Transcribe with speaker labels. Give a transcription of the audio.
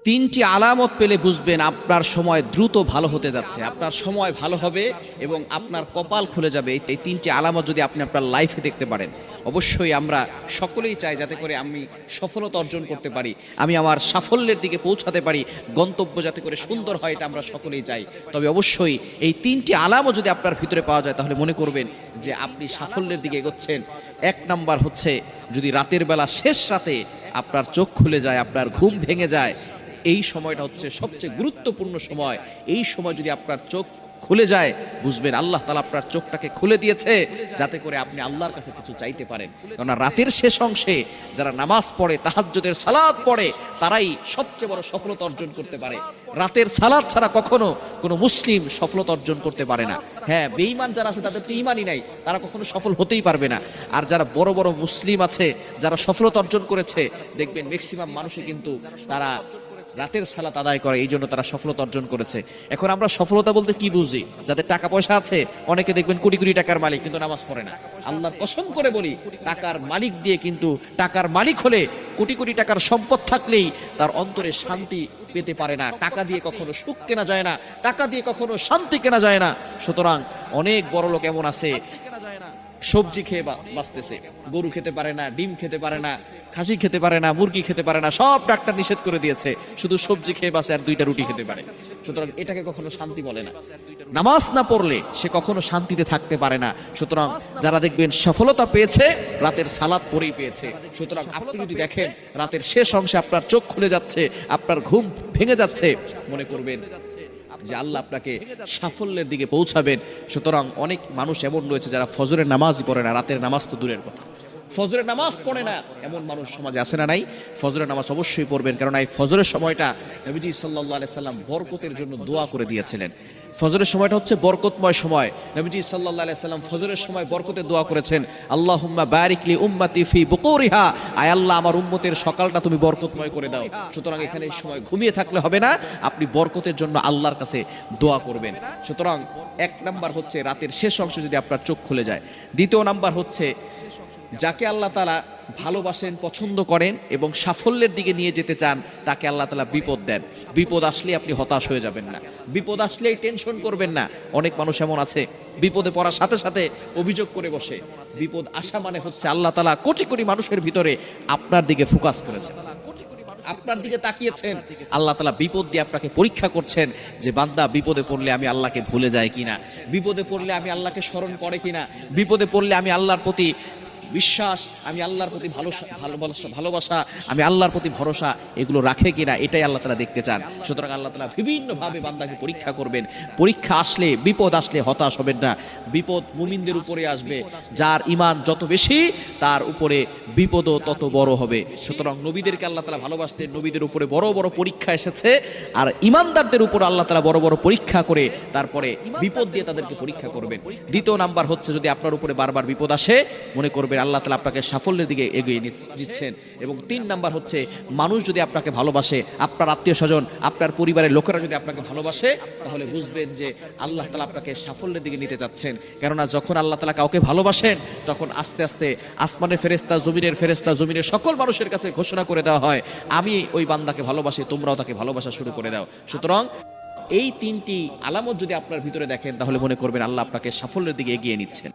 Speaker 1: তিনটি আলামত পেলে বুঝবেন আপনার সময় দ্রুত ভালো হতে যাচ্ছে, আপনার সময় ভালো হবে এবং আপনার কপাল খুলে যাবে। এই তিনটি আলামত যদি আপনি আপনার লাইফে দেখতে পারেন, অবশ্যই আমরা সকলেই চাই যাতে করে আমি সফলতা অর্জন করতে পারি, আমি আমার সাফল্যের দিকে পৌঁছাতে পারি, গন্তব্য যাতে করে সুন্দর হয়, এটা আমরা সকলেই চাই। তবে অবশ্যই এই তিনটি আলামত যদি আপনার ভিতরে পাওয়া যায় তাহলে মনে করবেন যে আপনি সাফল্যের দিকে এগোচ্ছেন। এক নাম্বার হচ্ছে, যদি রাতের বেলা শেষ রাতে আপনার চোখ খুলে যায়, আপনার ঘুম ভেঙে যায়, এই সময়টা হচ্ছে সবচেয়ে গুরুত্বপূর্ণ সময়। এই সময় যদি আপনার চোখ খুলে যায়, বুঝবেন আল্লাহ তাআলা আপনার চোখটাকে খুলে দিয়েছে যাতে করে আপনি আল্লাহর কাছে কিছু চাইতে পারেন। কারণ রাতের শেষ অংশে যারা নামাজ পড়ে, তাহাজ্জুদের সালাত পড়ে, তারাই সবচেয়ে বড় সফলতা অর্জন করতে পারে। রাতের সালাত ছাড়া কখনো কোনো মুসলিম সফলতা অর্জন করতে পারে না। হ্যাঁ, বেঈমান যারা আছে তাদের তো ঈমানই নাই, তারা কখনো সফল হতেই পারবে না। আর যারা বড় বড় মুসলিম আছে, যারা সফলতা অর্জন করেছে, দেখবেন ম্যাক্সিমাম মানুষই কিন্তু তারা রাতের সালাত আদায় করে, এই জন্য তারা সফলতা অর্জন করেছে। এখন আমরা সফলতা বলতে কি বুঝি? যাদের টাকা পয়সা আছে, অনেকে দেখবেন কোটি কোটি টাকার মালিক কিন্তু নামাজ পড়ে না। আল্লাহর কসম করে বলি, টাকার মালিক দিয়ে কিন্তু টাকার মালিক হলে, কোটি কোটি টাকার সম্পদ থাকলেই তার অন্তরে শান্তি পেতে পারে না। টাকা দিয়ে কখনো সুখ কেনা যায় না, টাকা দিয়ে কখনো শান্তি কেনা যায় না। সুতরাং অনেক বড় লোক এমন আছে, সবজি খেয়ে বাঁচতেছে, গরু খেতে পারে না, ডিম খেতে পারে না, খাসি খেতে পারে না, মুরগি খেতে পারে না, সব ডাক্তার নিষেধ করে দিয়েছে, শুধু সবজি খেয়ে বাঁচে আর 2টা রুটি খেতে পারে। সুতরাং এটাকে কখনো শান্তি বলে না। নামাজ না পড়লে সে কখনো শান্তিতে থাকতে পারে না। সুতরাং যারা দেখবেন সফলতা পেয়েছে, রাতের সালাত পড়েই পেয়েছে। সুতরাং আপনি যদি দেখেন রাতের শেষ অংশে আপনার চোখ খুলে যাচ্ছে, আপনার ঘুম ভেঙে যাচ্ছে, মনে করবেন যে আল্লাহ আপনাকে সাফল্যের দিকে পৌঁছাবেন। সুতরাং অনেক মানুষ এমন রয়েছে যারা ফজরের নামাজই পড়ে না, রাতের নামাজ তো দূরের কথা, ফজরের নামাজ পড়ে না, এমন মানুষ সমাজে আছে না নাই? ফজরের নামাজ অবশ্যই পড়বেন, কারণ এই ফজরের সময়টা নবীজি সাল্লাল্লাহু আলাইহি সাল্লাম বরকতের জন্য দোয়া করে দিয়েছিলেন। ফজরের সময়টা হচ্ছে বরকতময় সময়। নবীজি সাল্লাল্লাহু আলাইহি সাল্লাম ফজরের সময় বরকতের দোয়া করেছেন, আল্লাহুম্মা বারিক লি উম্মতি ফি বুকুরিহা, আয় আল্লাহ আমার উম্মতের সকালটা তুমি বরকতময় করে দাও। সুতরাং এখানে এই সময় ঘুমিয়ে থাকলে হবে না, আপনি বরকতের জন্য আল্লাহর কাছে দোয়া করবেন। সুতরাং এক নাম্বার হচ্ছে রাতের শেষ অংশ যদি আপনার চোখ খুলে যায়। দ্বিতীয় নাম্বার হচ্ছে, যাকে আল্লাহ তাআলা ভালোবাসেন, পছন্দ করেন এবং সাফল্যের দিকে নিয়ে যেতে চান, তাকে আল্লাহ তাআলা বিপদ দেন। বিপদ আসলে আপনি হতাশ হয়ে যাবেন না, বিপদ আসলেই টেনশন করবেন না। অনেক মানুষ এমন আছে, বিপদে পড়ার সাথে সাথে অভিযোগ করে বসে। বিপদ আসা মানে হচ্ছে আল্লাহ তাআলা কোটি কোটি মানুষের ভিতরে আপনার দিকে ফোকাস করেছেন, আপনার দিকে তাকিয়েছেন। আল্লাহ তাআলা বিপদ দিয়ে আপনাকে পরীক্ষা করছেন যে বান্দা বিপদে পড়লে আমি আল্লাহকে ভুলে যাই কিনা, বিপদে পড়লে আমি আল্লাহকে স্মরণ করে কিনা, বিপদে পড়লে আমি আল্লাহর প্রতি বিশ্বাস, আমি আল্লাহর প্রতি ভালোবাসা, আমি আল্লাহর প্রতি ভরসা, এগুলো রাখে কিনা, এটাই আল্লাহ তাআলা দেখতে চান। সুতরাং আল্লাহ তাআলা বিভিন্নভাবে বান্দাকে পরীক্ষা করবেন। পরীক্ষা আসলে, বিপদ আসলে হতাশ হবেন না। বিপদ মুমিনদের উপরে আসবে, যার ঈমান যত বেশি তার উপরে বিপদও তত বড় হবে। সুতরাং নবীদেরকে আল্লাহ তাআলা ভালোবাসতেন, নবীদের উপরে বড় বড় পরীক্ষা এসেছে, আর ঈমানদারদের উপর আল্লাহ তাআলা বড় বড় পরীক্ষা করে তারপরে বিপদ দিয়ে তাদেরকে পরীক্ষা করবেন। দ্বিতীয় নাম্বার হচ্ছে, যদি আপনার উপরে বারবার বিপদ আসে, মনে করবেন আল্লাহ তাআলা আপনাকে সাফল্যের দিকে এগিয়ে দিচ্ছেন। এবং 3 নাম্বার হচ্ছে, মানুষ যদি আপনাকে ভালোবাসে, আপনার আত্মীয় স্বজন, আপনার পরিবারের লোকেরা যদি আপনাকে ভালোবাসে, তাহলে বুঝবেন যে আল্লাহ তাআলা আপনাকে সাফল্যের দিকে নিতে যাচ্ছেন। কেননা যখন আল্লাহ তাআলা কাউকে ভালোবাসেন, তখন আস্তে আস্তে আসমানের ফেরেশতা, জমিনের সকল মানুষের কাছে ঘোষণা করে দেওয়া হয়, আমি ওই বান্দাকে ভালোবাসি, তোমরাও তাকে ভালোবাসা শুরু করে দাও। সুতরাং এই 3টি আলামত যদি আপনার ভিতরে দেখেন, তাহলে মনে করবেন আল্লাহ আপনাকে সাফল্যের দিকে এগিয়ে নিচ্ছেন।